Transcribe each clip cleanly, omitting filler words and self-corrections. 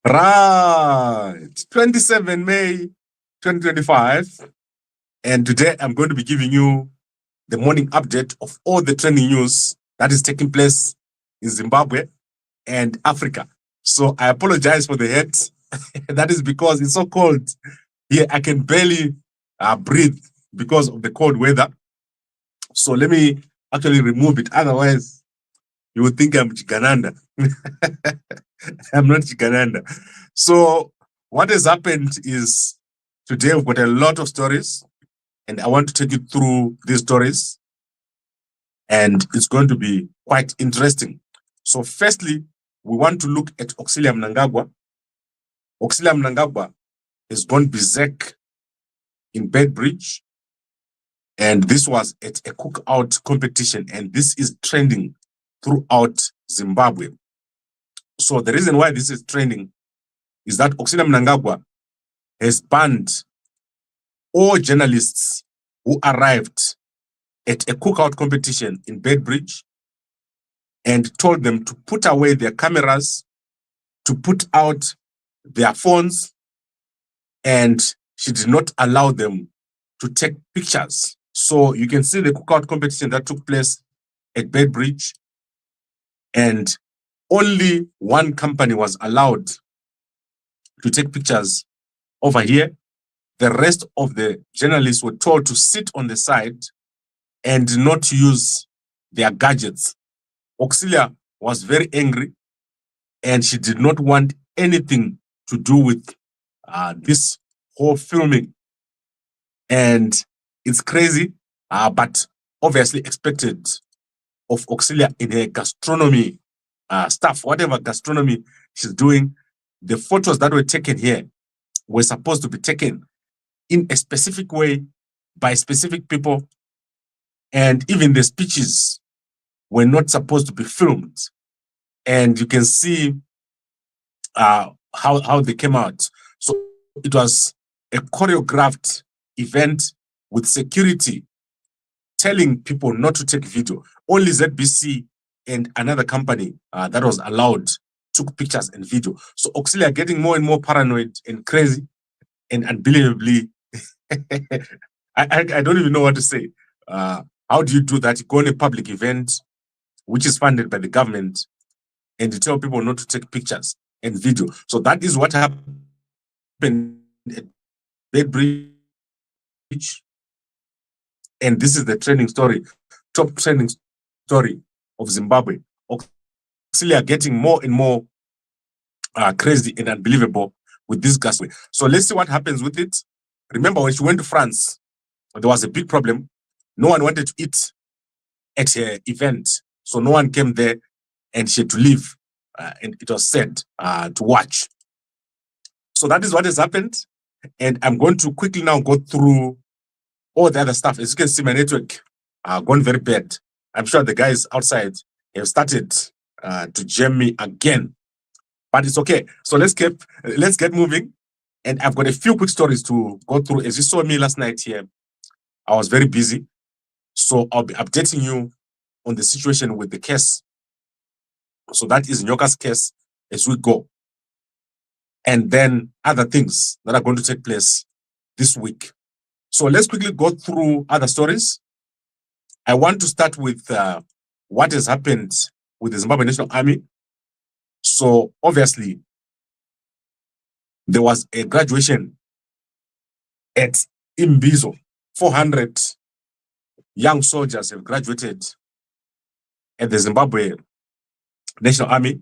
Right, 27 May 2025. And today I'm going to be giving you the morning update of all the trending news that is taking place in Zimbabwe and Africa. So I apologize for the head. That is because it's so cold here. I can barely breathe because of the cold weather. So let me actually remove it. Otherwise, you would think I'm Chigananda. I'm not Chigananda. So what has happened is today we've got a lot of stories, and I want to take you through these stories, and it's going to be quite interesting. So firstly, we want to look at Auxilia Mnangagwa. Auxilia Mnangagwa has gone berserk in Beitbridge, and this was at a cookout competition, and this is trending throughout Zimbabwe. So the reason why this is trending is that Auxilia Mnangagwa has banned all journalists who arrived at a cookout competition in Beitbridge and told them to put away their cameras, to put out their phones, and she did not allow them to take pictures. So you can see the cookout competition that took place at Beitbridge, and only one company was allowed to take pictures over here. The rest of the journalists were told to sit on the side and not use their gadgets. Auxilia was very angry, and she did not want anything to do with this whole filming. And it's crazy, but obviously expected of Auxilia in her gastronomy stuff, whatever gastronomy she's doing. The photos that were taken here were supposed to be taken in a specific way by specific people, and even the speeches were not supposed to be filmed. And you can see how they came out. So it was a choreographed event with security telling people not to take video. Only ZBC and another company that was allowed took pictures and video. So Auxilia getting more and more paranoid and crazy and unbelievably, I don't even know what to say. How do you do that? You go on a public event, which is funded by the government, and you tell people not to take pictures and video. So that is what happened at Beitbridge. And this is the trending story, top trending story of Zimbabwe. Auxilia getting more and more crazy and unbelievable with this gasway. So let's see what happens with it. Remember, when she went to France, there was a big problem. No one wanted to eat at her event. So no one came there, and she had to leave. And it was said to watch. So that is what has happened. And I'm going to quickly now go through all the other stuff. As you can see, my network gone very bad. I'm sure the guys outside have started to jam me again, but it's okay. So let's get moving. And I've got a few quick stories to go through. As you saw me last night here, I was very busy. So I'll be updating you on the situation with the case. So that is Nyoka's case as we go. And then other things that are going to take place this week. So let's quickly go through other stories. I want to start with what has happened with the Zimbabwe National Army. So obviously, there was a graduation at Imbizo. 400 young soldiers have graduated at the Zimbabwe National Army.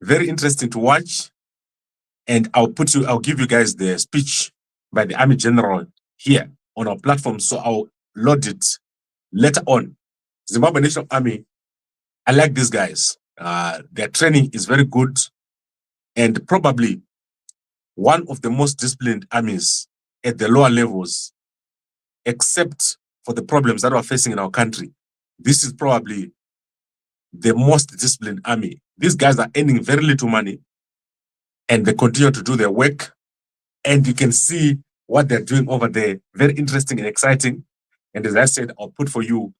Very interesting to watch. And I'll give you guys the speech by the Army General here on our platform. So I'll load it later on. Zimbabwe National Army, I like these guys. Their training is very good, and probably one of the most disciplined armies at the lower levels, except for the problems that we're facing in our country. This is probably the most disciplined army. These guys are earning very little money, and they continue to do their work. And you can see what they're doing over there. Very interesting and exciting. And as I said, I'll put for you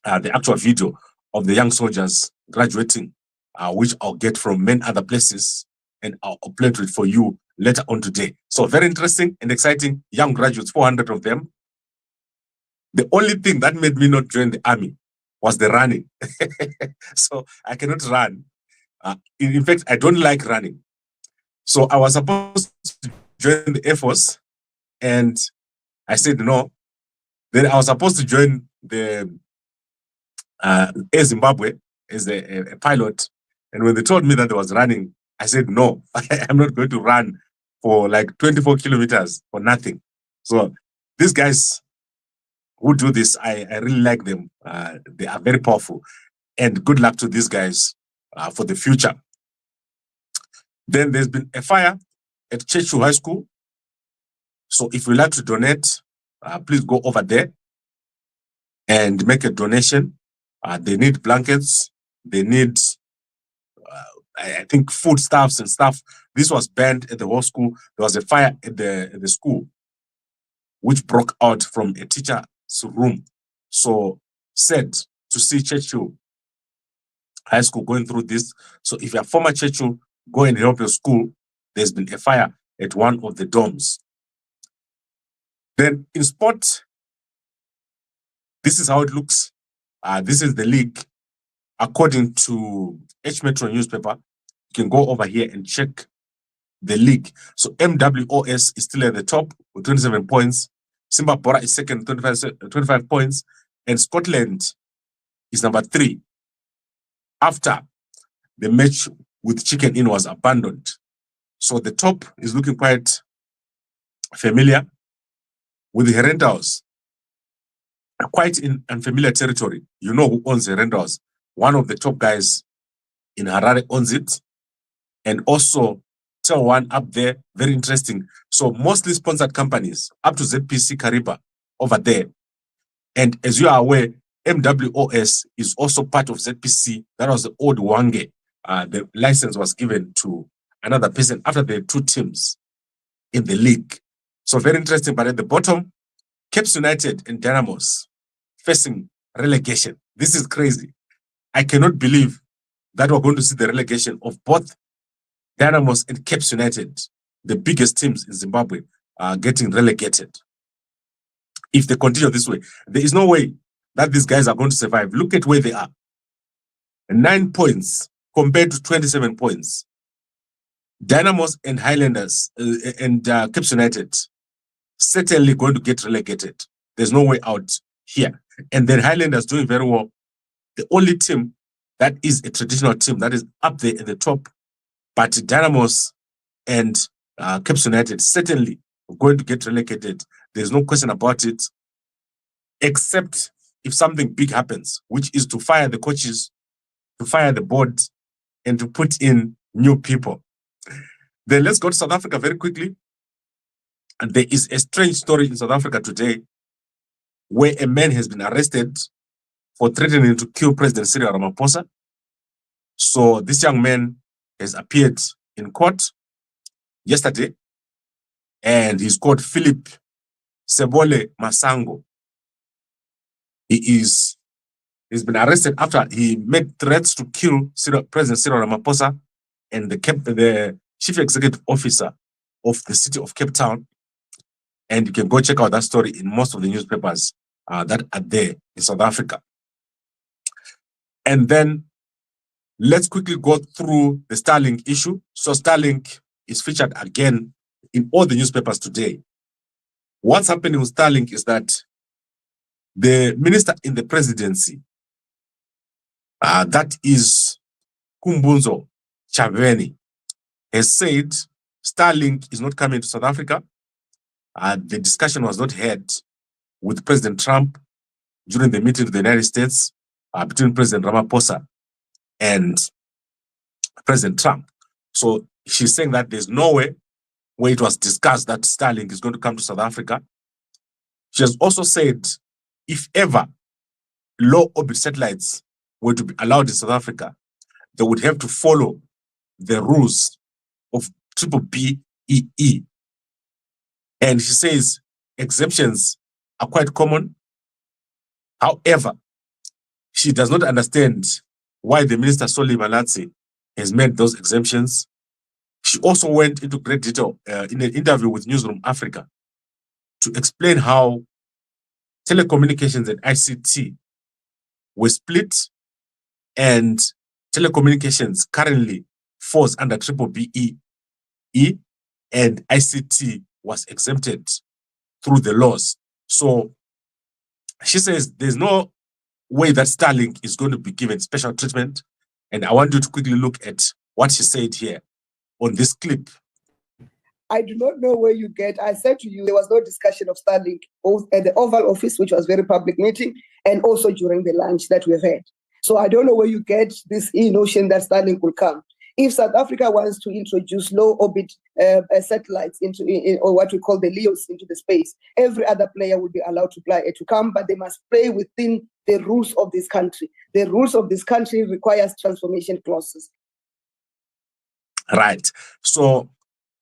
the actual video of the young soldiers graduating, which I'll get from many other places. and I'll upload it for you later on today. So very interesting and exciting. Young graduates, 400 of them. The only thing that made me not join the army was the running. So I cannot run. In fact, I don't like running. So I was supposed to join the Air Force, and I said no. Then I was supposed to join the Air Zimbabwe as a pilot. And when they told me that I was running, I said no, I'm not going to run for like 24 kilometers for nothing. So these guys who do this, I really like them. They are very powerful. And good luck to these guys for the future. Then there's been a fire at Churchill High School. So if you like to donate, please go over there and make a donation. They need blankets. They need, I think, foodstuffs and stuff. This was banned at the whole school. There was a fire at the school, which broke out from a teacher's room. So sad to see Churchill High School going through this. So if you're former Churchill, go and help your school. There's been a fire at one of the dorms. Then in sport, this is how it looks. This is the league. According to H Metro newspaper, you can go over here and check the league. So MWOS is still at the top with 27 points. Simba Bora is second, 25 points. And Scotland is number 3 after the match with Chicken Inn was abandoned. So the top is looking quite familiar with the Herentals. Quite in unfamiliar territory. You know who owns Herentals. One of the top guys in Harare owns it. And also Tel One up there, very interesting. So mostly sponsored companies, up to ZPC Kariba over there. And as you are aware, MWOS is also part of ZPC. That was the old Wange. The license was given to another person after the 2 teams in the league. So very interesting. But at the bottom, Caps United and Dynamos facing relegation. This is crazy. I cannot believe that we're going to see the relegation of both Dynamos and Caps United, the biggest teams in Zimbabwe, getting relegated. If they continue this way, there is no way that these guys are going to survive. Look at where they are. 9 points compared to 27 points. Dynamos and Highlanders and Caps United certainly going to get relegated. There's no way out here. And then Highlanders doing very well. The only team that is a traditional team that is up there at the top, but Dynamos and Caps United certainly going to get relegated. There's no question about it, except if something big happens, which is to fire the coaches, to fire the board, and to put in new people. Then let's go to South Africa very quickly. And there is a strange story in South Africa today where a man has been arrested for threatening to kill President Cyril Ramaphosa. So this young man has appeared in court yesterday, and he's called Philip Sebole Masango. He's been arrested after he made threats to kill President Cyril Ramaphosa and the chief executive officer of the city of Cape Town. And you can go check out that story in most of the newspapers that are there in South Africa. And then let's quickly go through the Starlink issue. So Starlink is featured again in all the newspapers today. What's happening with Starlink is that the minister in the presidency, that is Kumbunzo Chaveni, has said Starlink is not coming to South Africa. The discussion was not had with President Trump during the meeting to the United States between President Ramaphosa and President Trump. So she's saying that there's no way where it was discussed that Starlink is going to come to South Africa. She has also said if ever low orbit satellites were to be allowed in South Africa, they would have to follow the rules of BBBEE. And she says exemptions are quite common. However, she does not understand why the minister Solly Malatsi has made those exemptions. She also went into great detail in an interview with Newsroom Africa to explain how telecommunications and ICT were split, and telecommunications currently falls under triple BEE, and ICT was exempted through the laws. So she says there's no way that Starlink is going to be given special treatment. And I want you to quickly look at what she said here on this clip. I do not know where you get. I said to you, there was no discussion of Starlink, both at the Oval Office, which was a very public meeting, and also during the lunch that we've had. So I don't know where you get this notion that Starlink will come. If South Africa wants to introduce low orbit satellites into or what we call the LEOs into the space, every other player will be allowed to come, but they must play within the rules of this country. The rules of this country requires transformation clauses. Right. So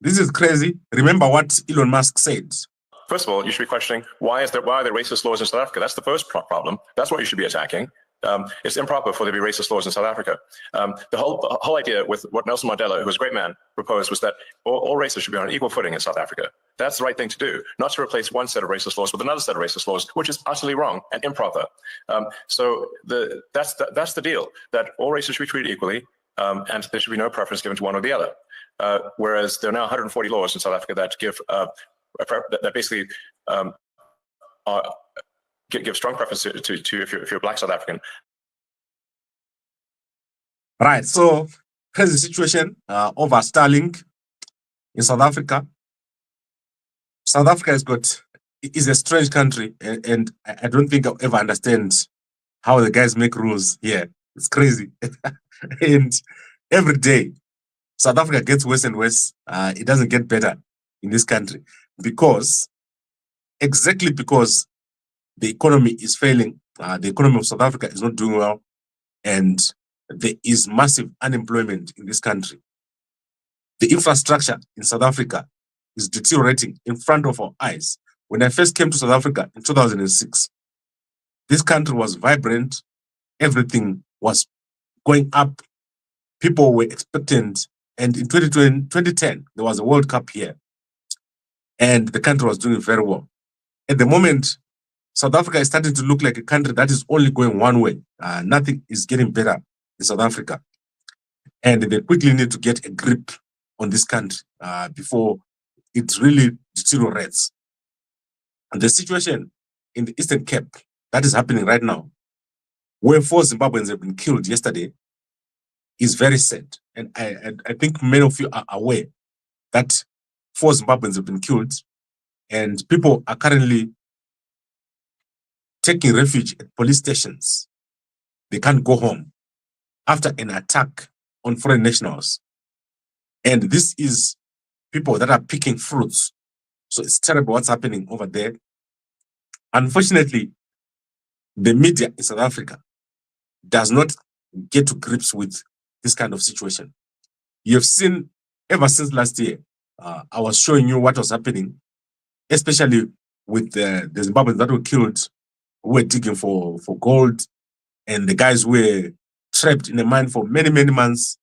this is crazy. Remember what Elon Musk said. First of all, you should be questioning why are there racist laws in South Africa? That's the first problem. That's what you should be attacking. It's improper for there to be racist laws in South Africa. The whole idea with what Nelson Mandela, who was a great man, proposed was that all races should be on an equal footing in South Africa. That's the right thing to do, not to replace one set of racist laws with another set of racist laws, which is utterly wrong and improper. So that's the deal, that all races should be treated equally, and there should be no preference given to one or the other. Whereas there are now 140 laws in South Africa that give that basically give strong preference to if you're a Black South African. Right. So here's the situation over Starlink in South Africa. South Africa is a strange country, and I don't think I'll ever understand how the guys make rules here. It's crazy. And every day, South Africa gets worse and worse. It doesn't get better in this country exactly because the economy is failing. The economy of South Africa is not doing well, and there is massive unemployment in this country. The infrastructure in South Africa is deteriorating in front of our eyes. When I first came to South Africa in 2006, this country was vibrant. Everything was going up. People were expectant. And in 2010, there was a World Cup here, and the country was doing very well. At the moment, South Africa is starting to look like a country that is only going one way. Nothing is getting better in South Africa. And they quickly need to get a grip on this country before it really deteriorates. And the situation in the Eastern Cape that is happening right now, where 4 Zimbabweans have been killed yesterday, is very sad. And I think many of you are aware that 4 Zimbabweans have been killed, and people are currently taking refuge at police stations. They can't go home after an attack on foreign nationals. And this is people that are picking fruits. So it's terrible what's happening over there. Unfortunately, the media in South Africa does not get to grips with this kind of situation. You've seen ever since last year, I was showing you what was happening, especially with the Zimbabweans that were killed, who were digging for gold, and the guys were trapped in a mine for many, many months.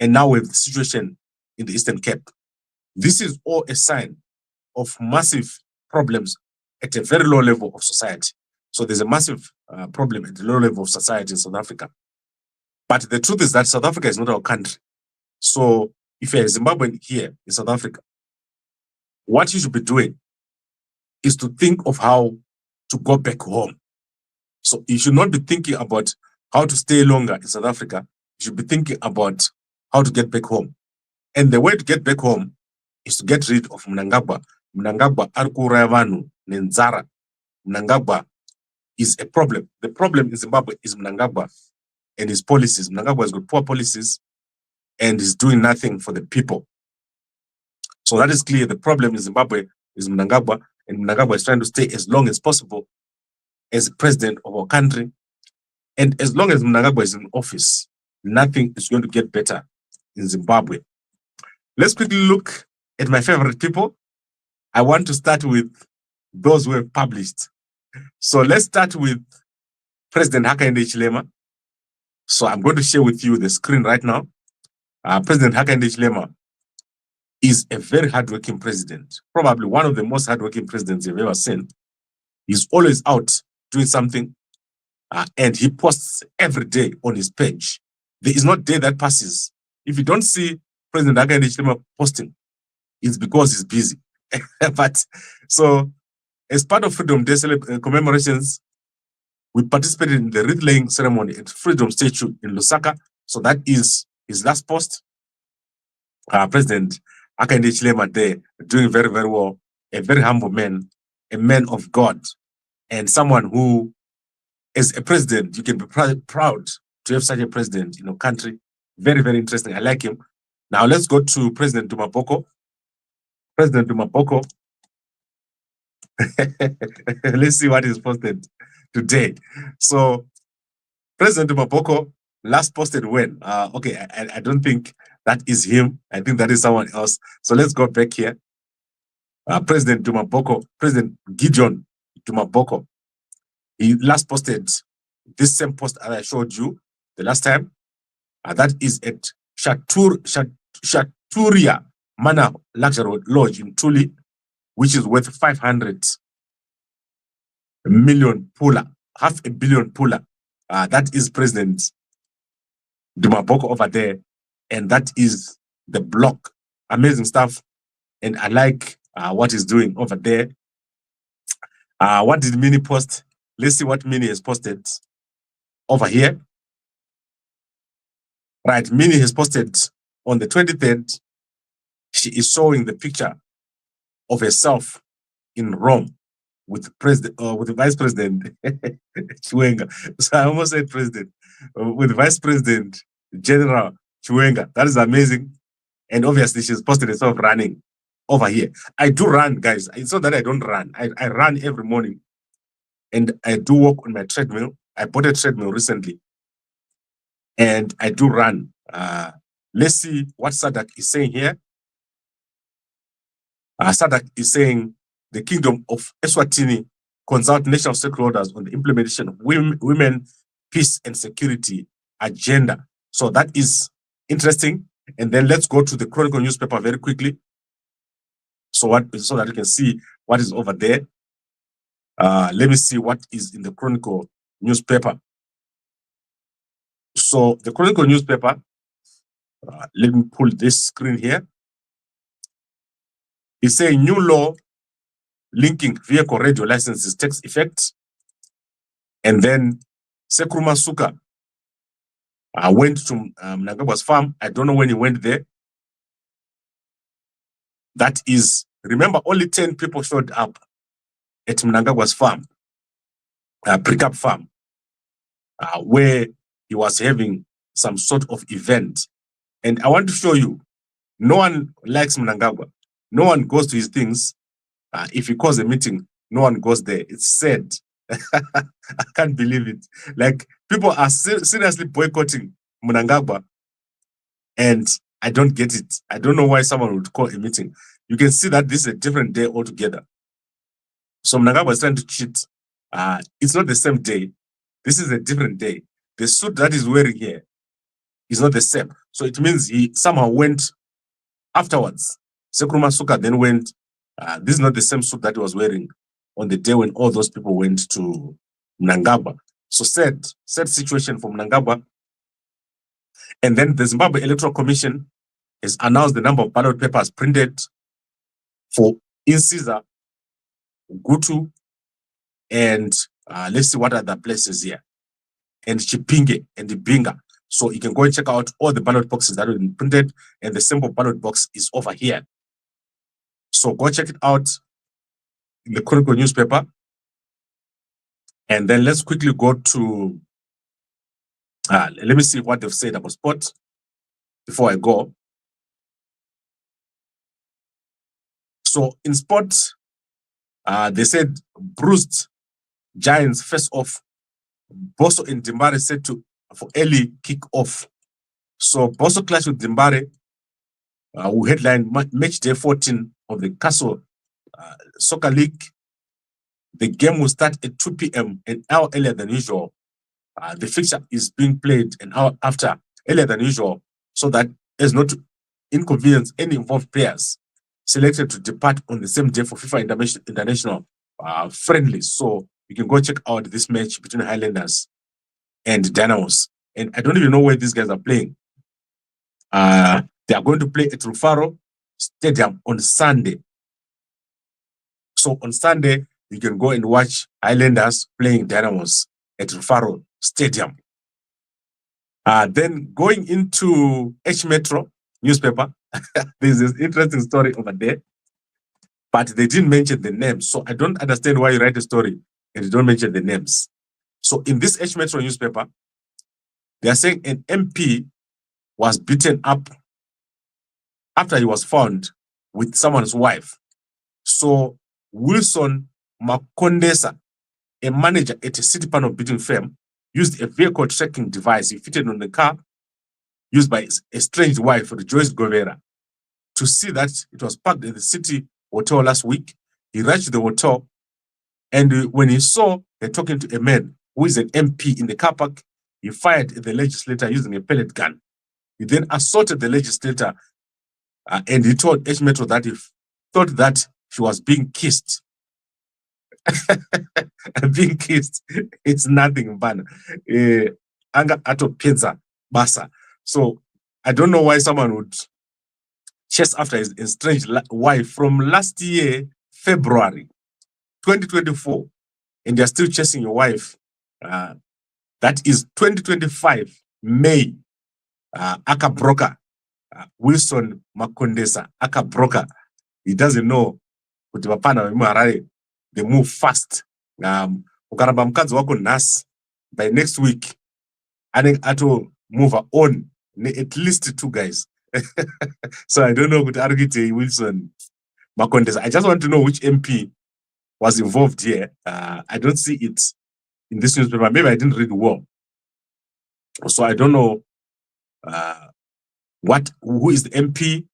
And now we have the situation in the Eastern Cape. This is all a sign of massive problems at a very low level of society. So there's a massive problem at the low level of society in South Africa. But the truth is that South Africa is not our country. So if you're a Zimbabwean here in South Africa, what you should be doing is to think of how to go back home. So you should not be thinking about how to stay longer in South Africa. You should be thinking about how to get back home. And the way to get back home is to get rid of Mnangagwa. Mnangagwa arikura vanhu nenzara. Mnangagwa is a problem. The problem in Zimbabwe is Mnangagwa and his policies. Mnangagwa has got poor policies and is doing nothing for the people. So that is clear. The problem in Zimbabwe is Mnangagwa, and Mnangagwa is trying to stay as long as possible as president of our country. And as long as Mnangagwa is in office, nothing is going to get better in Zimbabwe. Let's quickly look at my favorite people. I want to start with those who have published. So let's start with President Hakainde Hichilema. So I'm going to share with you the screen right now. President Hakainde Hichilema is a very hardworking president, probably one of the most hardworking presidents you've ever seen. He's always out doing something, and he posts every day on his page. There is not a day that passes. If you don't see President Hakainde Hichilema posting, it's because he's busy. But so, as part of Freedom Day commemorations, we participated in the wreath-laying ceremony at Freedom Statue in Lusaka. So that is his last post. President Hakainde Hichilema there, doing very, very well. A very humble man, a man of God, and someone who, as a president, you can be proud to have such a president in your country. Very, very interesting. I like him. Now let's go to President Duma Boko. President Duma Boko. Let's see what is posted today. So President Duma Boko last posted when? Okay, I don't think that is him. I think that is someone else. So let's go back here. President Duma Boko, President Gideon Duma Boko, he last posted this same post that I showed you the last time. That is at Shaturia Manor Luxury Lodge in Tuli, which is worth 500 million pula, $500 million pula. That is President Duma Boko over there, and that is the block. Amazing stuff, and I like what he's doing over there. What did Minnie post? Let's see what Minnie has posted over here. Right, Minnie has posted on the 23rd. She is showing the picture of herself in Rome with the Vice President Chiwenga. So I almost said President, with Vice President General Chiwenga. That is amazing. And obviously, she's posted herself running over here. I do run, guys. It's not that I don't run. I run every morning, and I do walk on my treadmill. I bought a treadmill recently, and I do run. Let's see what Sadak is saying here. Sadak is saying the Kingdom of Eswatini consult national stakeholders on the implementation of women, peace and security agenda. So that is interesting. And then let's go to the Chronicle newspaper very quickly. So that you can see what is over there. Let me see what is in the Chronicle newspaper. So the Chronicle newspaper, let me pull this screen here. It's saying new law linking vehicle radio licenses takes effect. And then Sekruma Suka went to Mnangagwa's farm. I don't know when he went there. That is, remember, only 10 people showed up at Mnangagwa's farm, Precap farm, where he was having some sort of event. And I want to show you, no one likes Mnangagwa. No one goes to his things. If he calls a meeting, no one goes there. It's sad. I can't believe it. Like, people are seriously boycotting Mnangagwa, and I don't get it. I don't know why someone would call a meeting. You can see that this is a different day altogether. So Mnangagwa is trying to cheat. It's not the same day. This is a different day. The suit that he's wearing here is not the same. So it means he somehow went afterwards. Sekruma Suka then went. This is not the same suit that he was wearing on the day when all those people went to Mnangagwa. So sad situation for Mnangagwa. And then the Zimbabwe Electoral Commission has announced the number of ballot papers printed for Insiza, Gutu, and let's see what other places here, and Chipinge and Binga. So you can go and check out all the ballot boxes that have been printed, and the simple ballot box is over here. So go check it out in the Chronicle newspaper. And then let's quickly go to, let me see what they've said about sport before I go. So in sport, they said bruised Giants face off. Bosso and Dimbare set to for early kick-off. So Bosso clash with Dimbare, who headlined match day 14 of the Castle Soccer League. The game will start at 2 p.m. an hour earlier than usual. The fixture is being played an hour earlier than usual, so that as not to inconvenience any involved players. selected to depart on the same day for FIFA International friendlies. So you can go check out this match between Highlanders and Dynamos. And I don't even know where these guys are playing. They are going to play at Rufaro Stadium on Sunday. So on Sunday, you can go and watch Highlanders playing Dynamos at Rufaro Stadium. Then going into H Metro newspaper, there's this interesting story over there, but they didn't mention the names. So I don't understand why you write a story and you don't mention the names. So in this H Metro newspaper, they are saying an MP was beaten up after he was found with someone's wife. So Wilson Makondera, a manager at a city panel beating firm, used a vehicle tracking device he fitted on the car used by his estranged wife, Joyce Govera, to see that it was parked at the city hotel last week. He rushed to the hotel, and when he saw her talking to a man who is an MP in the car park, he fired at the legislator using a pellet gun. He then assaulted the legislator, and he told H Metro that he thought that she was being kissed. Being kissed, it's nothing, man. Anga ato pizza basa. So I don't know why someone would chase after his estranged wife from last year, February 2024, and they're still chasing your wife. That is 2025, May. Aka broker, Wilson Makondera, Aka broker. He doesn't know. They move fast. Ukaramba mkazi wako nas, by next week, aning ato move on at least 2 guys. So I don't know what argue Wilson Makondera. I just want to know which MP was involved here. I don't see it in this newspaper. Maybe I didn't read well. So I don't know who is the MP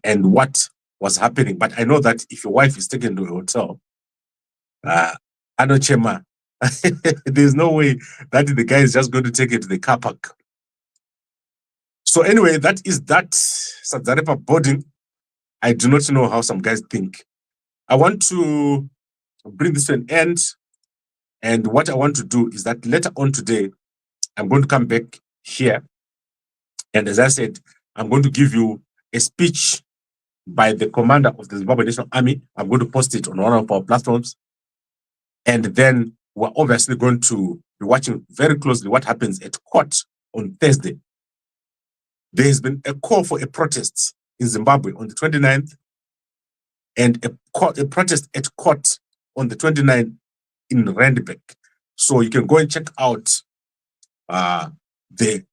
and what was happening. But I know that if your wife is taken to a hotel, Anochema, there's no way that the guy is just going to take it to the car park. So anyway, that is that Sadzarepa boarding. I do not know how some guys think. I want to bring this to an end. And what I want to do is that later on today, I'm going to come back here. And as I said, I'm going to give you a speech by the commander of the Zimbabwe National Army. I'm going to post it on one of our platforms. And then we're obviously going to be watching very closely what happens at court on Thursday. There has been a call for a protest in Zimbabwe on the 29th and a protest at court on the 29th in Randburg. So you can go and check out the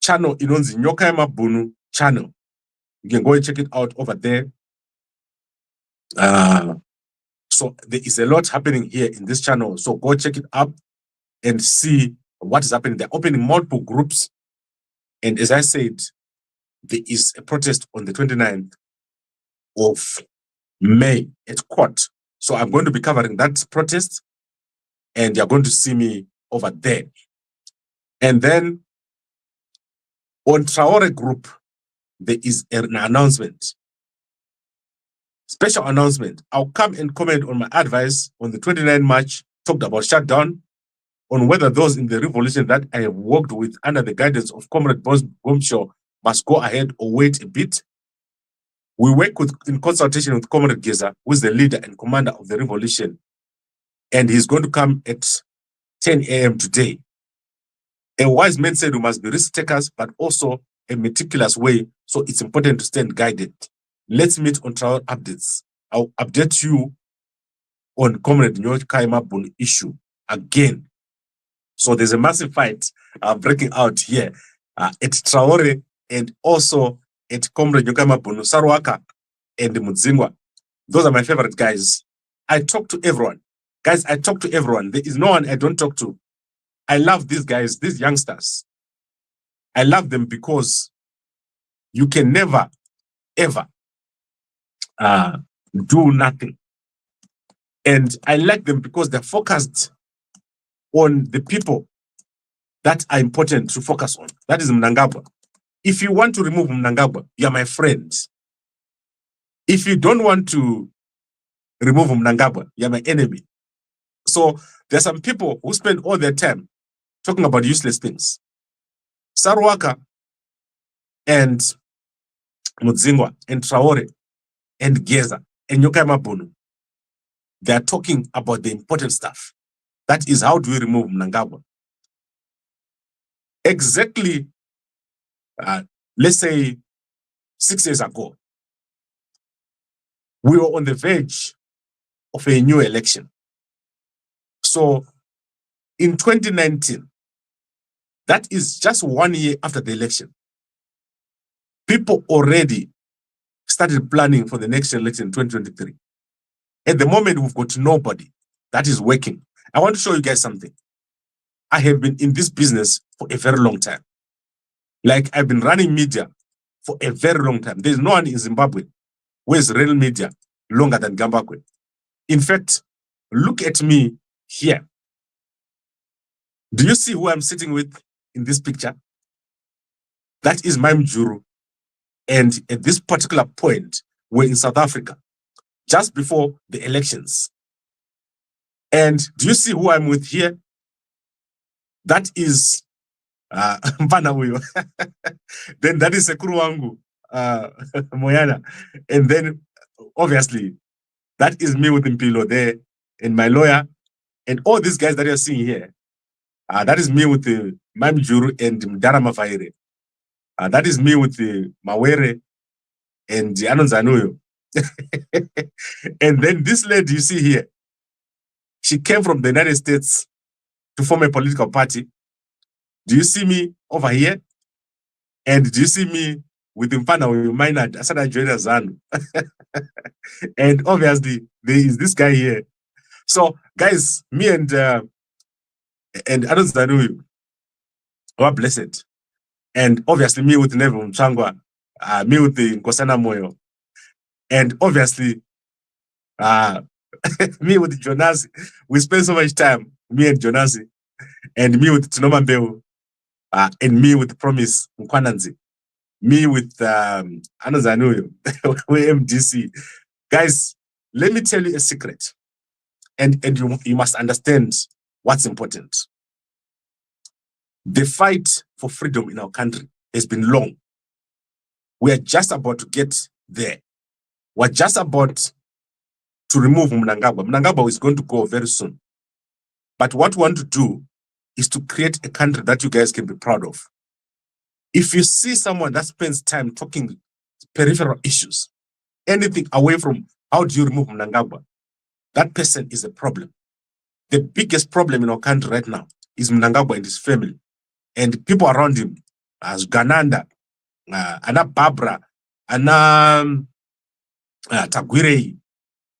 channel in Umzingwane Bunu channel. You can go and check it out over there. So there is a lot happening here in this channel. So go check it up and see what is happening. They're opening multiple groups. And as I said, there is a protest on the 29th of May at court. So I'm going to be covering that protest, and you're going to see me over there. And then on Traore Group, there is an announcement. Special announcement. I'll come and comment on my advice on the 29th March, talked about shutdown, on whether those in the revolution that I have worked with under the guidance of Comrade Bomshaw must go ahead or wait a bit. We work in consultation with Comrade Geza, who is the leader and commander of the revolution, and he's going to come at 10 a.m. today. A wise man said we must be risk takers, but also a meticulous way, so it's important to stand guided. Let's meet on trial updates. I'll update you on Comrade Nyokaima Bun issue again. So there's a massive fight breaking out here at Traore and also at Comrade Nyokaima Bun, Sarwaka and Umzingwane. Those are my favorite guys. I talk to everyone. Guys, I talk to everyone. There is no one I don't talk to. I love these guys, these youngsters. I love them because you can never, ever do nothing. And I like them because they're focused on the people that are important to focus on. That is Mnangagwa. If you want to remove Mnangagwa, you're my friend. If you don't want to remove Mnangagwa, you're my enemy. So there's some people who spend all their time talking about useless things. Sarwaka and Umzingwane and Traore and Geza and Nyoka Bunu, they are talking about the important stuff. That is, how do we remove Mnangagwa? Exactly, let's say 6 years ago, we were on the verge of a new election. So in 2019, that is just 1 year after the election, people already started planning for the next election in 2023. At the moment, we've got nobody that is working. I want to show you guys something. I have been in this business for a very long time. Like, I've been running media for a very long time. There's no one in Zimbabwe who has real media longer than Gambakwe. In fact, look at me here. Do you see who I'm sitting with in this picture? That is Mjuru. And at this particular point, we're in South Africa, just before the elections. And do you see who I'm with here? That is Mpana Uyo. Then that is Sekuru Wangu, Moyana. And then, obviously, that is me with Mpilo there, and my lawyer, and all these guys that you're seeing here. That is me with the Mamjuru and Mdara Mafaire. That is me with the Mawere and the Anonzanuyo. And then this lady you see here, she came from the United States to form a political party. Do you see me over here? And do you see me with Mpana Uyo Asana Joina Zanu? And obviously, there is this guy here. So, guys, me and Anonzanuyo were blessed. And obviously, me with Nevo Mchangwa, me with the Nkosana Moyo. And obviously, me with Jonasi. We spend so much time, me and Jonasi, and me with Tunoma Mbeu, and me with Promise Mkwananzi, me with Anonzanuyo, MDC. Guys, let me tell you a secret, and you must understand what's important. The fight for freedom in our country has been long. We are just about to get there. We're just about to remove Mnangagwa. Mnangagwa is going to go very soon. But what we want to do is to create a country that you guys can be proud of. If you see someone that spends time talking peripheral issues, anything away from how do you remove Mnangagwa, that person is a problem. The biggest problem in our country right now is Mnangagwa and his family. And people around him, as Gananda, Anna Barbara, Anna Tagwirei,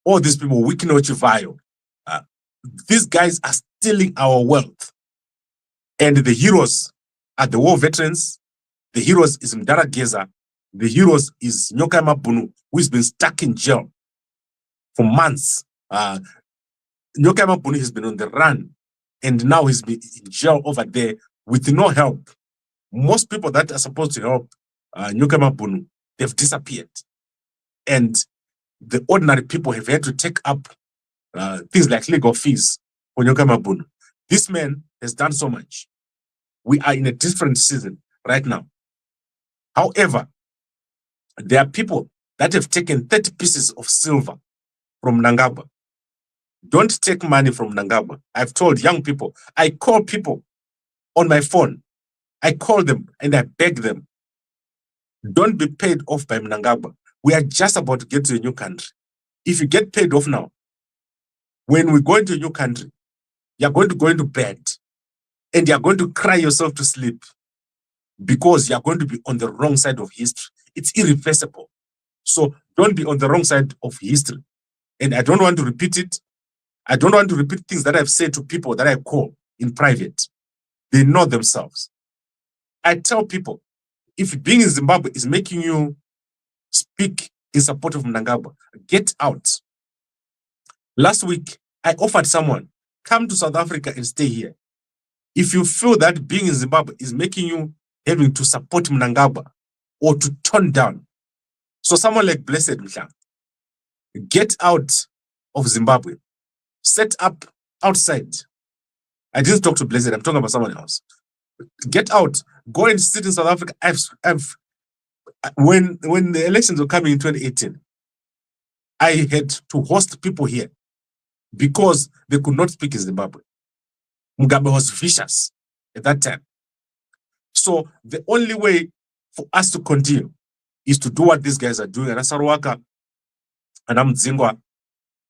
all these people, Wikino Chivayo, these guys are stealing our wealth. And the heroes are the war veterans. The heroes is Mdara Geza. The heroes is Nyoka Mabunu, who's been stuck in jail for months. Nyoka Mabunu has been on the run, and now he's been in jail over there with no help. Most people that are supposed to help Nyoka Mabunu, they've disappeared. And the ordinary people have had to take up things like legal fees for Nyoka Mabunu. This man has done so much. We are in a different season right now. However, there are people that have taken 30 pieces of silver from Mnangagwa. Don't take money from Mnangagwa. I've told young people, I call people on my phone. I call them and I beg them, don't be paid off by Mnangagwa. We are just about to get to a new country. If you get paid off now, when we go into a new country, you're going to go into bed and you're going to cry yourself to sleep because you're going to be on the wrong side of history. It's irreversible. So don't be on the wrong side of history. And I don't want to repeat it. I don't want to repeat things that I've said to people that I call in private. They know themselves. I tell people, if being in Zimbabwe is making you speak in support of Mnangagwa, get out. Last week, I offered someone, come to South Africa and stay here. If you feel that being in Zimbabwe is making you having to support Mnangagwa or to turn down. So someone like Blessed Mhla, get out of Zimbabwe, set up outside. I didn't talk to Blessed, I'm talking about someone else. Get out, go and sit in South Africa. When the elections were coming in 2018, I had to host people here because they could not speak in Zimbabwe. Mugabe was vicious at that time. So the only way for us to continue is to do what these guys are doing. And Asarwaka and Umzingwane,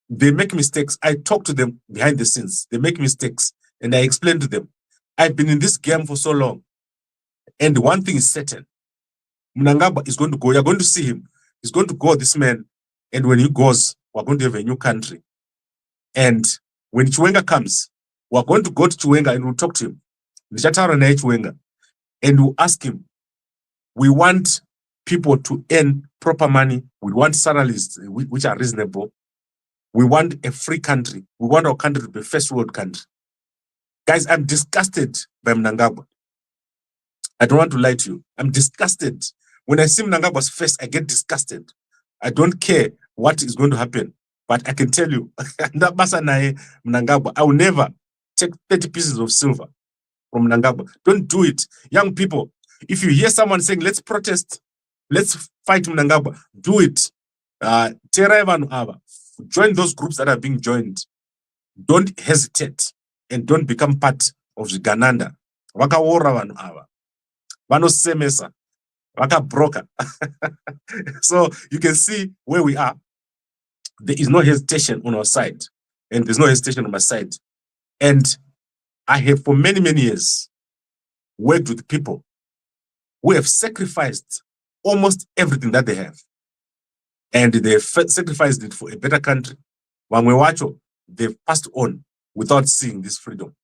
they make mistakes. I talk to them behind the scenes. They make mistakes. And I explain to them, I've been in this game for so long. And one thing is certain. Mnangagwa is going to go. You're going to see him. He's going to go, this man. And when he goes, we're going to have a new country. And when Chiwenga comes, we're going to go to Chiwenga and we'll talk to him. And we'll ask him, we want people to earn proper money. We want salaries which are reasonable. We want a free country. We want our country to be a first world country. Guys, I'm disgusted by Mnangagwa. I don't want to lie to you. I'm disgusted. When I see Mnangagwa's face, I get disgusted. I don't care what is going to happen. But I can tell you, Mnangagwa, I will never take 30 pieces of silver from Mnangagwa. Don't do it. Young people, if you hear someone saying, let's protest, let's fight Mnangagwa, do it. Join those groups that are being joined. Don't hesitate and don't become part of the Gananda. Wakaora vanu ava. Vanosemesa. Vakabroka. So you can see where we are. There is no hesitation on our side. And there's no hesitation on my side. And I have for many, many years worked with people who have sacrificed almost everything that they have. And they've sacrificed it for a better country. Wangwewacho, they've passed on without seeing this freedom.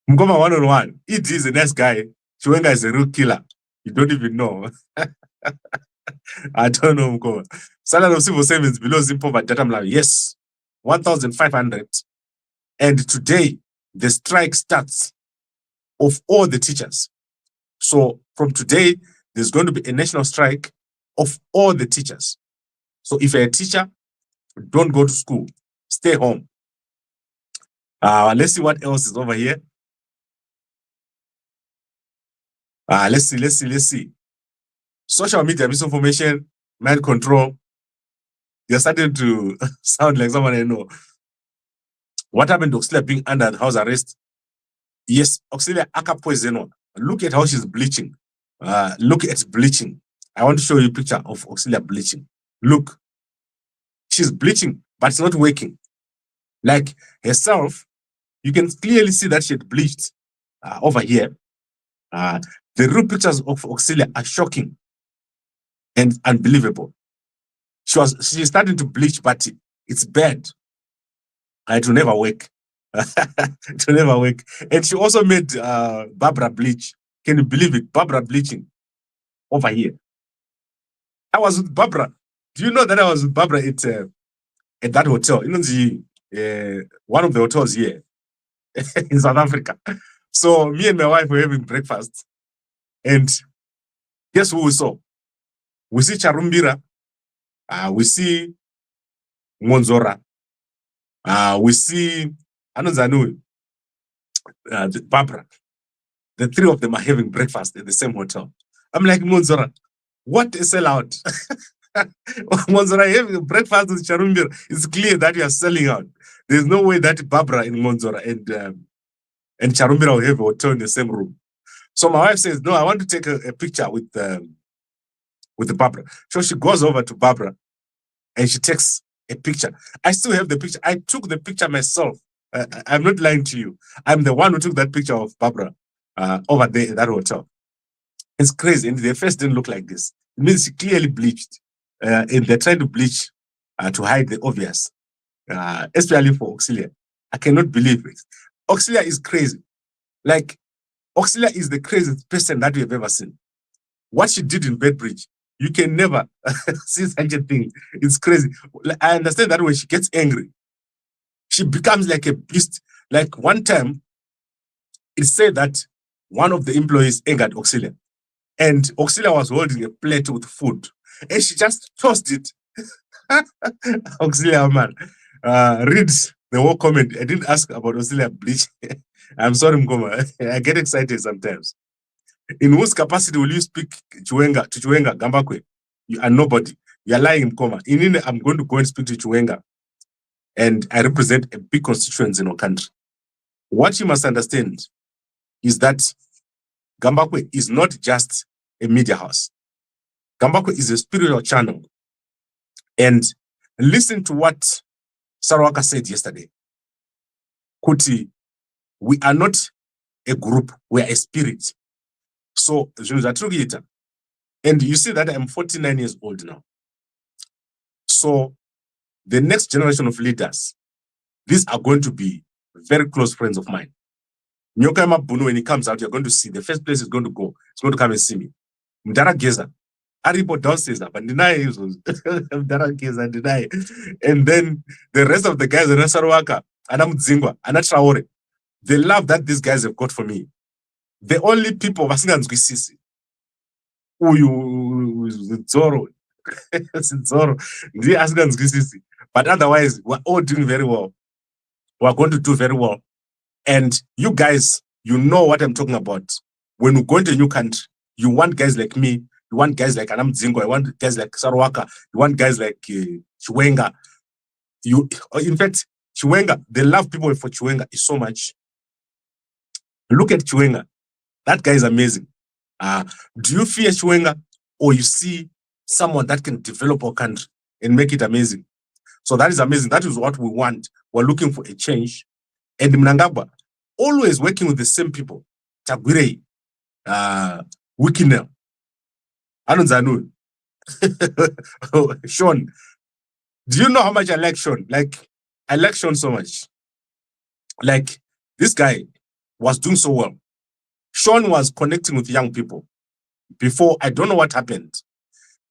Mgoma 101, it is a nice guy. Chiwenga is a real killer. You don't even know. I don't know, Mgoma. Salary of civil servants below Zimbabwe data. Yes, 1,500. And today, the strike starts of all the teachers. So from today, there's going to be a national strike of all the teachers. So if you're a teacher, don't go to school. Stay home. Let's see what else is over here. Let's see. Social media misinformation, mind control. You're starting to sound like someone I know. What happened to Auxilia being under house arrest? Yes, Auxilia Akapoiseno. Look at how she's bleaching. Look at bleaching. I want to show you a picture of Auxilia bleaching. Look. She's bleaching, but it's not working. Like herself, you can clearly see that she had bleached over here. The real pictures of Auxilia are shocking and unbelievable. She's starting to bleach, but it's bad. It will never work. It will never work. And she also made Barbara bleach. Can you believe it? Barbara bleaching over here. I was with Barbara. Do you know that I was with Barbara at that hotel? You know, one of the hotels here in South Africa. So me and my wife were having breakfast. And guess who we saw? We see Charumbira. We see Monzora. We see Anuzanu, Barbara. The three of them are having breakfast at the same hotel. I'm like, Monzora, what a sellout. Monzora having breakfast with Charumbira. It's clear that you are selling out. There's no way that Barbara and Monzora and Charumbira will have a hotel in the same room. So my wife says, no, I want to take a picture with Barbara. So she goes over to Barbara and she takes a picture. I still have the picture. I took the picture myself. I'm not lying to you. I'm the one who took that picture of Barbara over there in that hotel. It's crazy. And their face didn't look like this. It means she clearly bleached. And they're trying to bleach to hide the obvious, especially for Auxilia. I cannot believe it. Auxilia is crazy. Like, Auxilia is the craziest person that we have ever seen. What she did in Beitbridge, you can never see such a thing. It's crazy. I understand that when she gets angry, she becomes like a beast. Like one time, it said that one of the employees angered Auxilia. And Auxilia was holding a plate with food. And she just tossed it Auxilia man. Read the whole comment. I didn't ask about Auxilia bleach. I'm sorry, Mkoma. I get excited sometimes. In whose capacity will you speak Chiwenga to Chiwenga Gambakwe? You are nobody. You are lying, Mkoma. I'm going to go and speak to Chiwenga. And I represent a big constituency in our country. What you must understand is that Gambakwe is not just a media house. Gambakwe is a spiritual channel. And listen to what Sarawaka said yesterday. Kuti, we are not a group, we are a spirit. So, and you see that I'm 49 years old now. So, the next generation of leaders, these are going to be very close friends of mine. Nyoka Bunu, when he comes out, you're going to see the first place he's going to go. He's going to come and see me. Mdara Geza. Aribo downstairs, but deny Mdara Geza, deny. And then the rest of the guys in Sarawaka, and Umzingwane, and Traore, the love that these guys have got for me. The only people Zoro, but otherwise, we're all doing very well. We're going to do very well. And you guys, you know what I'm talking about. When we go into a new country, you want guys like me, you want guys like Umzingwane, you want guys like Sarawaka, you want guys like Chiwenga. In fact, Chiwenga, the love people for Chiwenga is so much. Look at Chiwenga. That guy is amazing. Do you fear Chiwenga, or you see someone that can develop our country and make it amazing? So that is amazing. That is what we want. We're looking for a change. And Mnangagwa, always working with the same people. Tagwirei, Wikinel, Anunzanu, Sean. Do you know how much I like Sean? Like, I like Sean so much. Like, this guy was doing so well. Sean was connecting with young people. Before, I don't know what happened.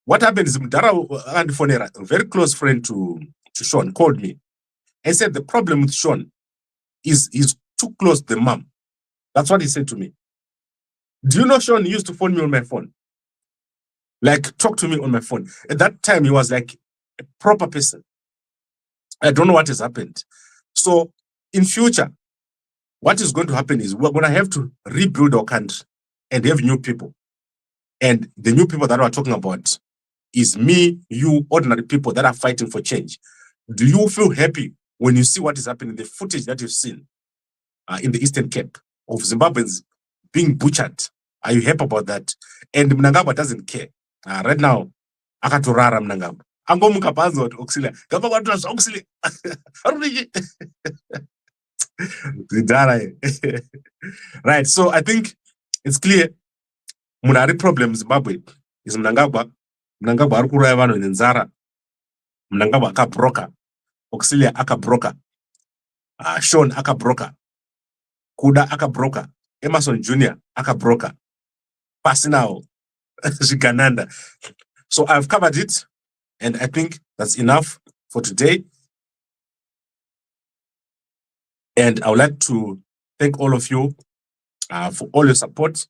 What happened is Mdara and Fonera, a very close friend to Sean, called me and said the problem with Sean is he's too close to the mom. That's what he said to me. Do you know Sean used to phone me on my phone? Like, talk to me on my phone. At that time, he was like a proper person. I don't know what has happened. So, in future, what is going to happen is we're going to have to rebuild our country and have new people. And the new people that we're talking about is me, you, ordinary people that are fighting for change. Do you feel happy when you see what is happening, the footage that you've seen in the Eastern Cape of Zimbabweans being butchered? Are you happy about that? And Mnangagwa doesn't care. Right now, akatorara Mnangagwa. Angomuka panzo Auxilia. Gamba watu Auxilia. Right, so I think it's clear. Munari problem Zimbabwe is Mnangagwa. Mnangagwa arukura yavano nenzara. Mnangagwa akabroka. Auxilia akabroka. Sean akabroka. Kuda akabroka. Emerson Jr. akabroka. Pasinao. Shigananda. So I've covered it, and I think that's enough for today. And I would like to thank all of you for all your support.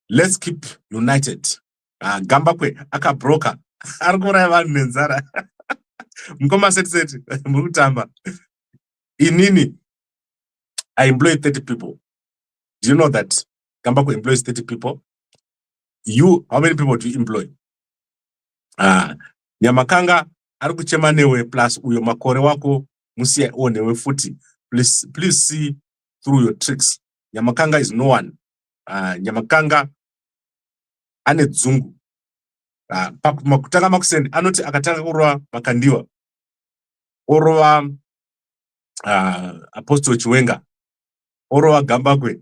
Let's keep united. Gambakwe akabroka. Arukura yavano nenzara. Mkoma seti mutamba. Inini, I employ 30 people. Do you know that Gambakwe employs 30 people? You, how many people do you employ? Nyamakanga arikuchema newe plus uyo makore wako musia onewe futi. Please see through your tricks. Nyamakanga is no one. Nyamakanga ane dzungu. Makutanga makusendi anoti akatanga kurwa makandiwa. Orwa Apostle Chiwenga. Orwa Gambakwe.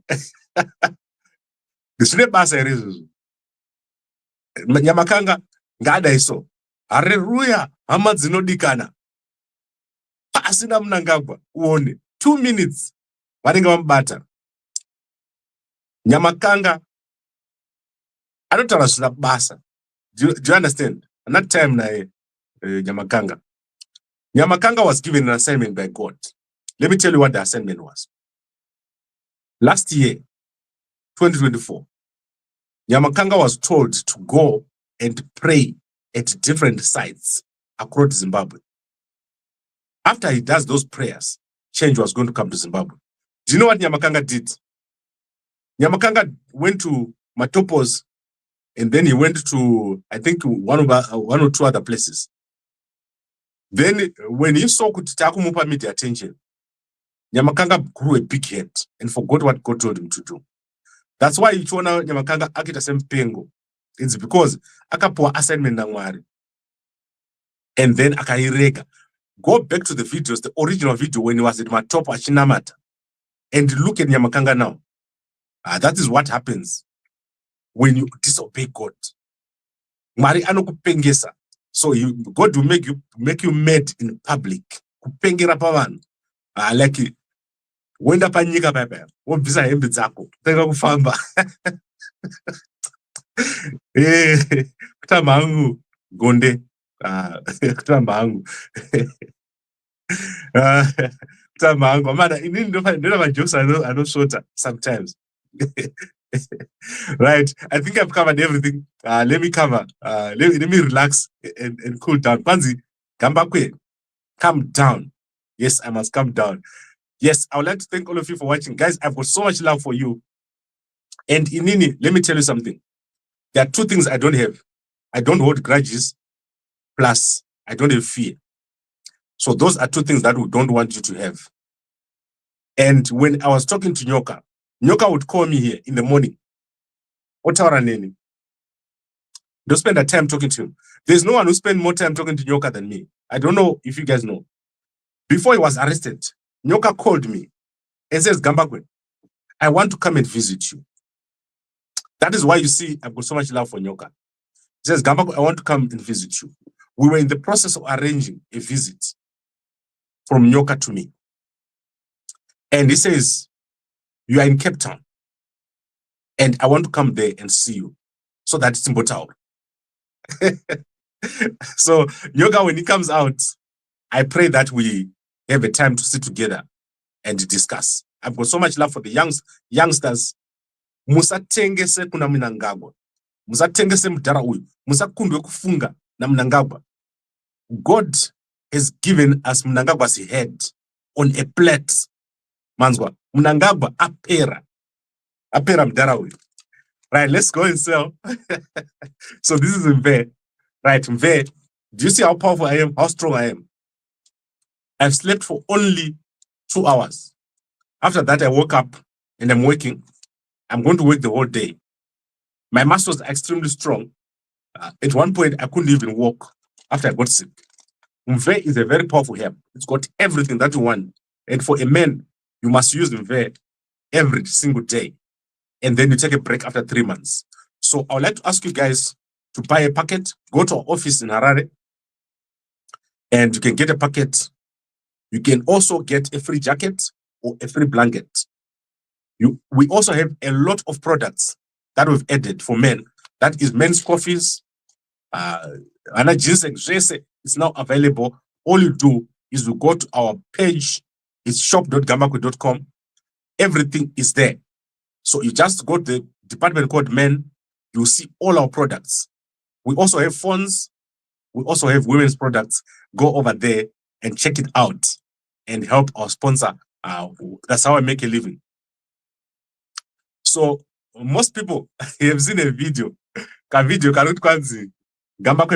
Disune basa irizuzu. Nyamakanga ngada iso. Hallelujah. Hama dzinodikana. Pasina Mnangagwa. Uone. 2 minutes. Varinga vambata. Nyamakanga. I don't understand basa. Do you understand? At that time, Nyamakanga. Nyamakanga was given an assignment by God. Let me tell you what the assignment was. Last year, 2024, Nyamakanga was told to go and pray at different sites across Zimbabwe. After he does those prayers, change was going to come to Zimbabwe. Do you know what Nyamakanga did? Nyamakanga went to Matopos, and then he went to, I think, one or two other places. Then when he saw Kutitaku media attention, Nyamakanga grew a big head and forgot what God told him to do. That's why you want Nyamakanga akita sempengo. It's because akapoa assignment nangwari. And then akairega. Go back to the videos, the original video when he was at Matopo Achinamata, and look at Nyamakanga now. That is what happens when you disobey God. Mari anokupengesa. So God will make you mad in public. Kupengera pavan. Like wenda panyika pepe. Wobvisa hembe dzako. Tenga kufamba. Kutamba hangu gonde. Kutamba hangu. Kutamba hangu. Mana inini ndo majokes I know shorter sometimes. Right. I think I've covered everything. Let me cover. Let me relax and cool down. Panzi, come back quick. Calm down. Yes, I must calm down. Yes, I would like to thank all of you for watching. Guys, I've got so much love for you. And Inini, let me tell you something. There are two things I don't have. I don't hold grudges, plus I don't have fear. So those are two things that we don't want you to have. And when I was talking to Nyoka would call me here in the morning. Otawaraneni. Don't spend that time talking to him. There's no one who spends more time talking to Nyoka than me. I don't know if you guys know. Before he was arrested, Nyoka called me and says, Gambagwe, I want to come and visit you. That is why you see I've got so much love for Nyoka. He says, Gambagwe, I want to come and visit you. We were in the process of arranging a visit from Nyoka to me. And he says, you are in Cape Town. And I want to come there and see you. So that it's in Botao. So Nyoka, when he comes out, I pray that we have a time to sit together and discuss. I've got so much love for the youngsters. Musatengese kuna Mnangagwa. Musatengese mudhara uyu. Musakundwe kufunga na Mnangagwa. God has given us Mnangagwa's head on a plate. Manzwa. Mnangagwa apera. Apera mudhara uyu. Right, let's go and sell. So this is Mve. Right, Mve. Do you see how powerful I am? How strong I am? I've slept for only 2 hours. After that, I woke up and I'm working. I'm going to work the whole day. My muscles are extremely strong. At one point, I couldn't even walk after I got sick. Mve is a very powerful herb. It's got everything that you want. And for a man, you must use Mve every single day. And then you take a break after 3 months. So I would like to ask you guys to buy a packet, go to our office in Harare, and you can get a packet. You can also get a free jacket or a free blanket. We also have a lot of products that we've added for men. That is men's coffees. Ana ginseng is now available. All you do is you go to our page. It's shop.gambagwe.com. Everything is there. So you just go to the department called men. You'll see all our products. We also have phones. We also have women's products. Go over there and check it out and help our sponsor. That's how I make a living. So most people have seen a video. Gambagwe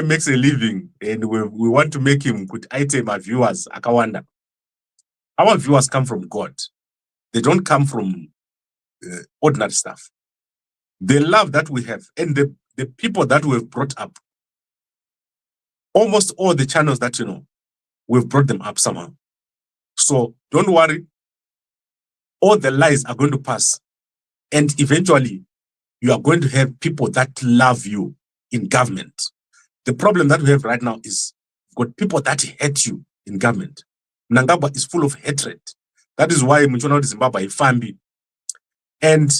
makes a living and we want to make him good item our viewers. Akawanda. Our viewers come from God. They don't come from ordinary stuff. The love that we have and the people that we've brought up. Almost all the channels that you know, we've brought them up somehow. So don't worry. All the lies are going to pass. And eventually, you are going to have people that love you in government. The problem that we have right now is we've got people that hate you in government. Mnangagwa is full of hatred. That is why Mchwana Zimbabwe is family. And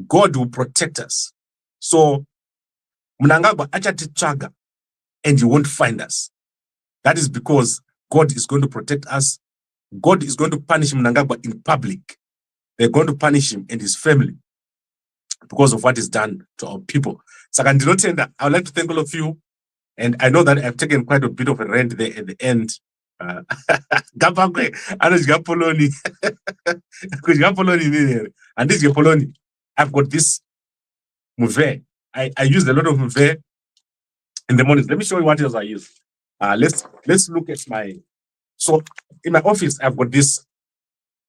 God will protect us. So Mnangagwa achatichaga and you won't find us. That is because God is going to protect us. God is going to punish Mnangagwa in public. They're going to punish him and his family because of what is done to our people. So I would like to thank all of you. And I know that I've taken quite a bit of a rent there at the end. Gapakwe, anodya poloni. Kudya poloni nini. And this poloni, I've got this muve. I use a lot of muve in the mornings. Let me show you what else I use. Let's look at my. So in my office, I've got this.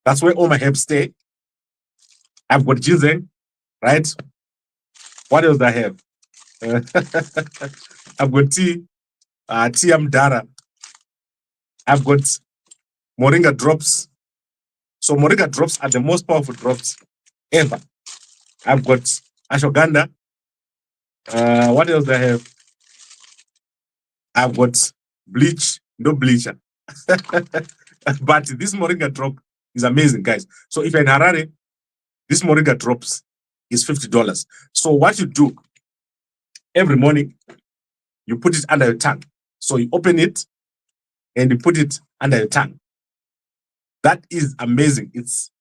That's where all my herbs stay. I've got ginseng, right? What else do I have? I've got tea amdara. I've got moringa drops. So moringa drops are the most powerful drops ever. I've got ashwagandha. What else do I have? I've got bleach, no bleacher. But this moringa drop is amazing, guys. So if you're in Harare, this moringa drops is $50. So what you do every morning, you put it under your tongue. So you open it and you put it under your tongue. That is amazing. It's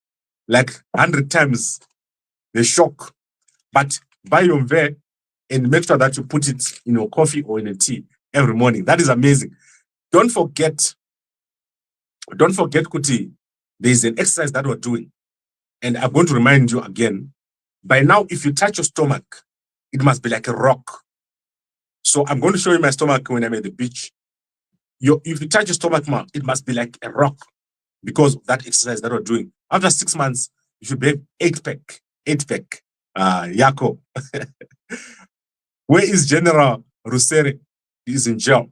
like 100 times the shock. But buy your mve and make sure that you put it in your coffee or in a tea every morning. That is amazing. Don't forget, Kuti, there's an exercise that we're doing. And I'm going to remind you again. By now, if you touch your stomach, it must be like a rock. So I'm going to show you my stomach when I'm at the beach. If you touch your stomach, it must be like a rock because of that exercise that we're doing. After 6 months, you should be 8-pack. 8-pack. Yako. Where is General Rusere? He's in jail.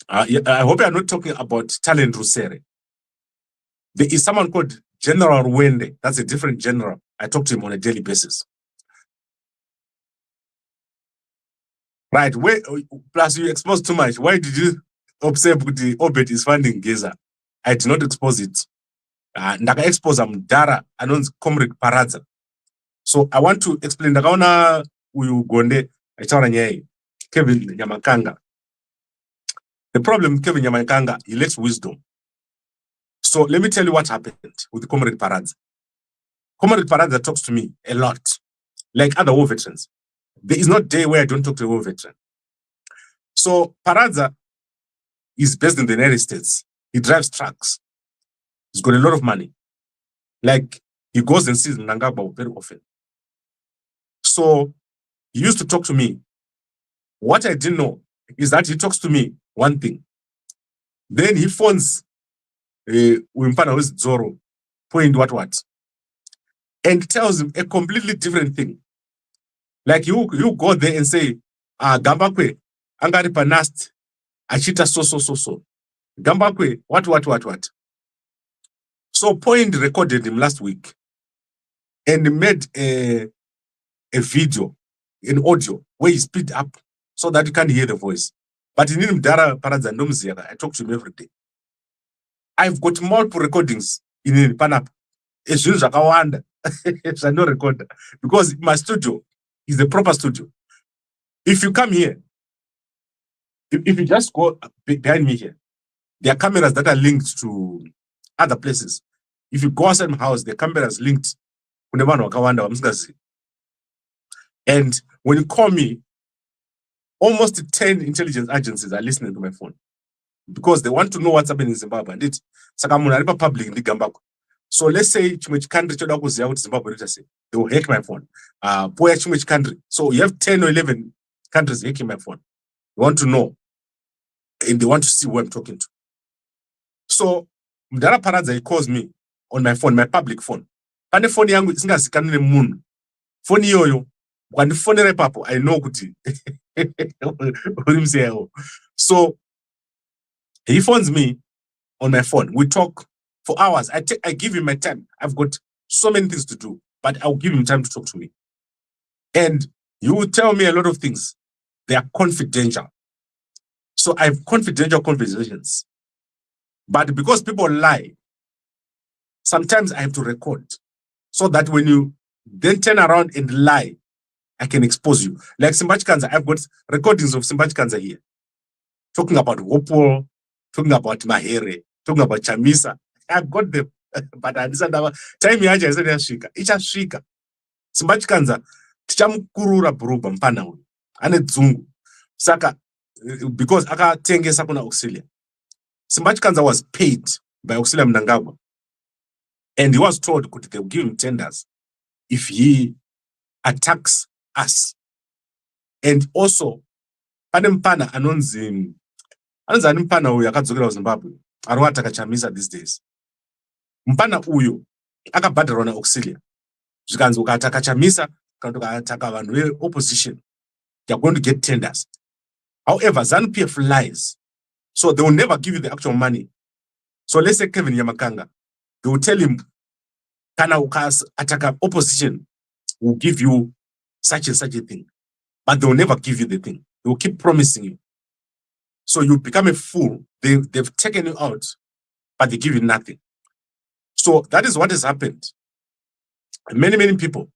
I hope I'm not talking about Talent Rusere. There is someone called General Wende. That's a different general. I talk to him on a daily basis. Right. Plus, you exposed too much. Why did you observe the Obet is funding Geza? I did not expose it. Ndaka expose Mdara anons Comrade Paradza. So I want to explain. Ndakaona uyu Gonde aitaura nyai Kevin Nyamakanga. The problem with Kevin Nyamakanga, he lacks wisdom. So let me tell you what happened with Comrade Paradza. Comrade Paradza talks to me a lot, like other war veterans. There is not a day where I don't talk to a war veteran. So Paradza is based in the United States. He drives trucks. He's got a lot of money. Like, he goes and sees Mnangagwa very often. So he used to talk to me. What I didn't know is that he talks to me one thing. Then he phones Wimpana with Zoro, point what, and tells him a completely different thing. Like you go there and say, Gambakwe, Angari Panast, Achita so. Gambakwe, what. So Point recorded him last week and made a video, an audio, where he speed up so that you can hear the voice. But in Mdara Paradza Nomziaga, I talk to him every day. I've got multiple recordings in Panap. It's just like I wonder. It's no recorder. Because my studio is the proper studio. If you come here, if you just go behind me here, there are cameras that are linked to other places. If you go outside my house, the cameras linked. And when you call me, almost 10 intelligence agencies are listening to my phone because they want to know what's happening in Zimbabwe. And it's public in the Gambako. So let's say which country Zimbabwe, they will hack my phone. Which country? So you have 10 or 11 countries hacking my phone. They want to know and they want to see who I'm talking to. So Mdara Paradza, he calls me on my phone, my public phone. Pane phone yangu isingazikanile munhu. Phone yoyo, when the phone repapo, I know kuti. So he phones me on my phone. We talk for hours. I give him my time. I've got so many things to do, but I'll give him time to talk to me. And you will tell me a lot of things. They are confidential. So I have confidential conversations. But because people lie, sometimes I have to record so that when you then turn around and lie, I can expose you. Like Simbachkanza, I've got recordings of Simbachkanza here. Talking about Wopo, talking about Mahere, talking about Chamisa. I've got them. But I understand that time yaja is Shika. It's a Shika. Simbachkanza, Tichamukurura Buruba Mpana. Ane Zungu. Saka, because akatengesa kuna Auxilia. Simbachikanza was paid by Auxilia Mnangagwa, and he was told that they will give him tenders if he attacks us. And also, pane mpana anonzi mpana uyu akadzokera kuZimbabwe arikuataka Chamisa these days. Mpana uyu akabhadharwa naAuxilia. Zvikanzi ukataka Chamisa kana ukataka vanhu veopposition, you're going to get tenders. However, ZANU-PF lies, so they will never give you the actual money. So let's say Kevin Nyamakanga, they will tell him, kana ukataka opposition, will give you such and such a thing, but they will never give you the thing. They will keep promising you. So you become a fool. They've taken you out, but they give you nothing. So that is what has happened. Many people,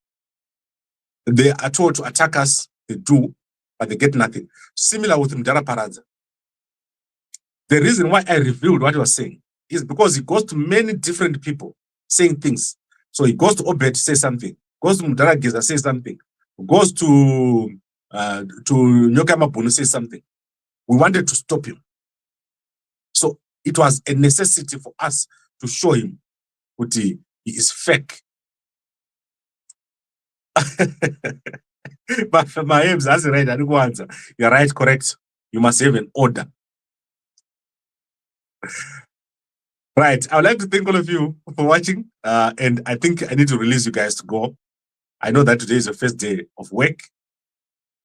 they are told to attack us, they do, but they get nothing. Similar with Mdara Paradza. The reason why I revealed what he was saying is because he goes to many different people saying things. So he goes to Obed to say something, goes to Mdara Geza say something, goes to Nyoka Mabunu say something. We wanted to stop him. So it was a necessity for us to show him that he is fake. But my aims as a right, I don't answer. You're right, correct. You must have an order. Right. I would like to thank all of you for watching. And I think I need to release you guys to go. I know that today is the first day of work.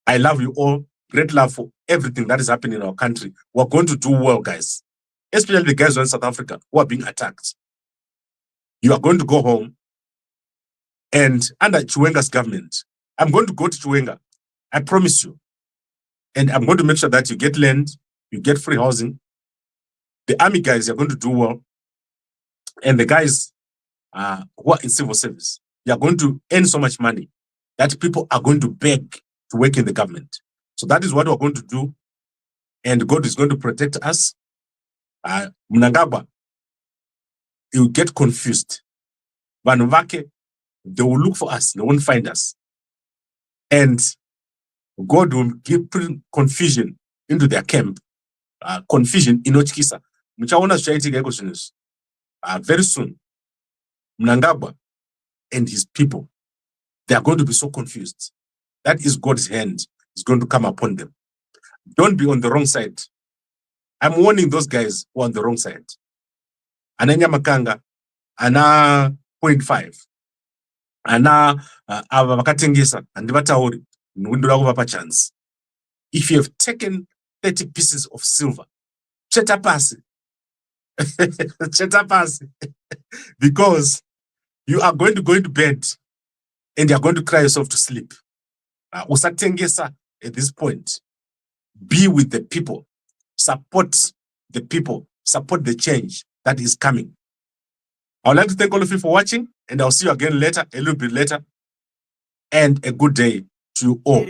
I love you all. Great love for everything that is happening in our country. We're going to do well, guys. Especially the guys who are in South Africa who are being attacked. You are going to go home. And under Chiwenga's government, I'm going to go to Chiwenga. I promise you. And I'm going to make sure that you get land, you get free housing. The army guys are going to do well. And the guys who are in civil service, they are going to earn so much money that people are going to beg to work in the government. So that is what we're going to do. And God is going to protect us. Mnangagwa, he will get confused. Vanuvake, they will look for us. They won't find us. And God will bring confusion into their camp. Confusion in Ochkisa. Very soon, Mnangagwa and his people, they are going to be so confused. That is God's hand is going to come upon them. Don't be on the wrong side. I'm warning those guys who are on the wrong side. Ananya Makanga, ana 0.5. Ana avakatengesa andivatauri ndinokuda kuvapa chance. If you have taken 30 pieces of silver, chetapasi. Chetapasi. Because you are going to go into bed and you are going to cry yourself to sleep. Usatengesa at this point. Be with the people. Support the people. Support the change that is coming. I would like to thank all of you for watching, and I'll see you again later, a little bit later. And a good day to you all.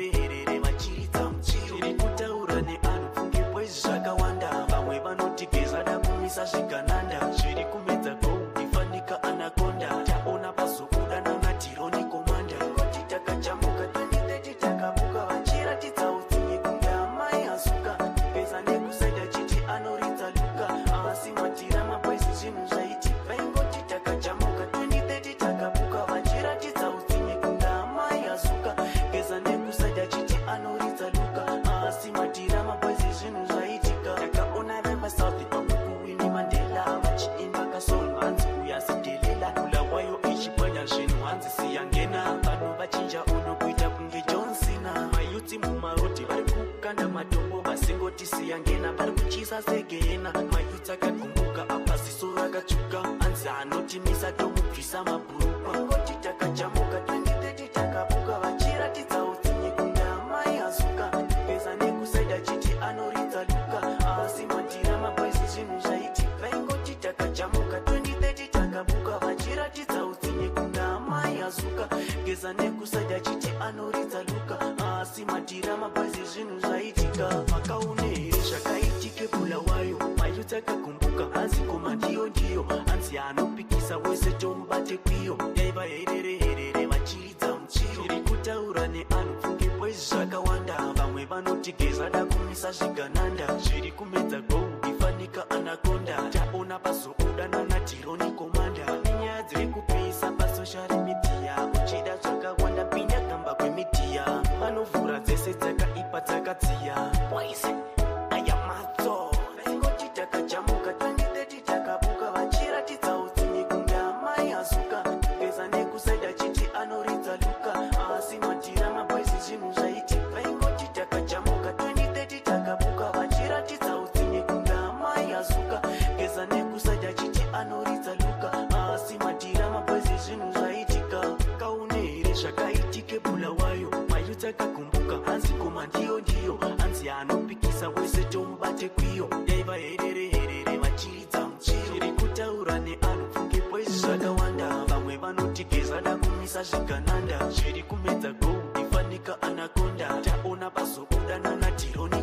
Anopikisa wese tombate kwio, daiva herere machiri dzamchiro, irikutaura neanhu pfunge boys zvakawanda vamwe vanotigeza dakumisa zvigananda zviri kumedza gou ifanika anakonda taona pazoudana natironi komanda nenyaya dziri kupisa pasocial media uchida zvakawanda pinda kamba kwemidiya vanovhura dzese dzakaipa dzakadziya waise aya matso vaingoti takajamuka 2030 takabuka vachiratidza utsinye kunga amai azuka geza nekusaida chiti anoridza luka asi madhira mabwezi zvinhu zvaiti vaingoti takajamuka 2030 takabuka vachiratidza utsinye kunga amai azuka geza nekusaida chiti anoridza luka asi madhira mabwezi zvinhu zvaitika kaune here zvakaitike bulawayo mayuti akakumbuka hanzi koma ndiyo hanzi anopikisa wese tomubate kwiyo yaiva herere vachiridza muchiro zviri kutaura neanhu pfunge boys zvakawanda vamwe vanotigeza dakumisa zvigananda zviri kumedza gou ifanika anakonda taona pazoudana natironi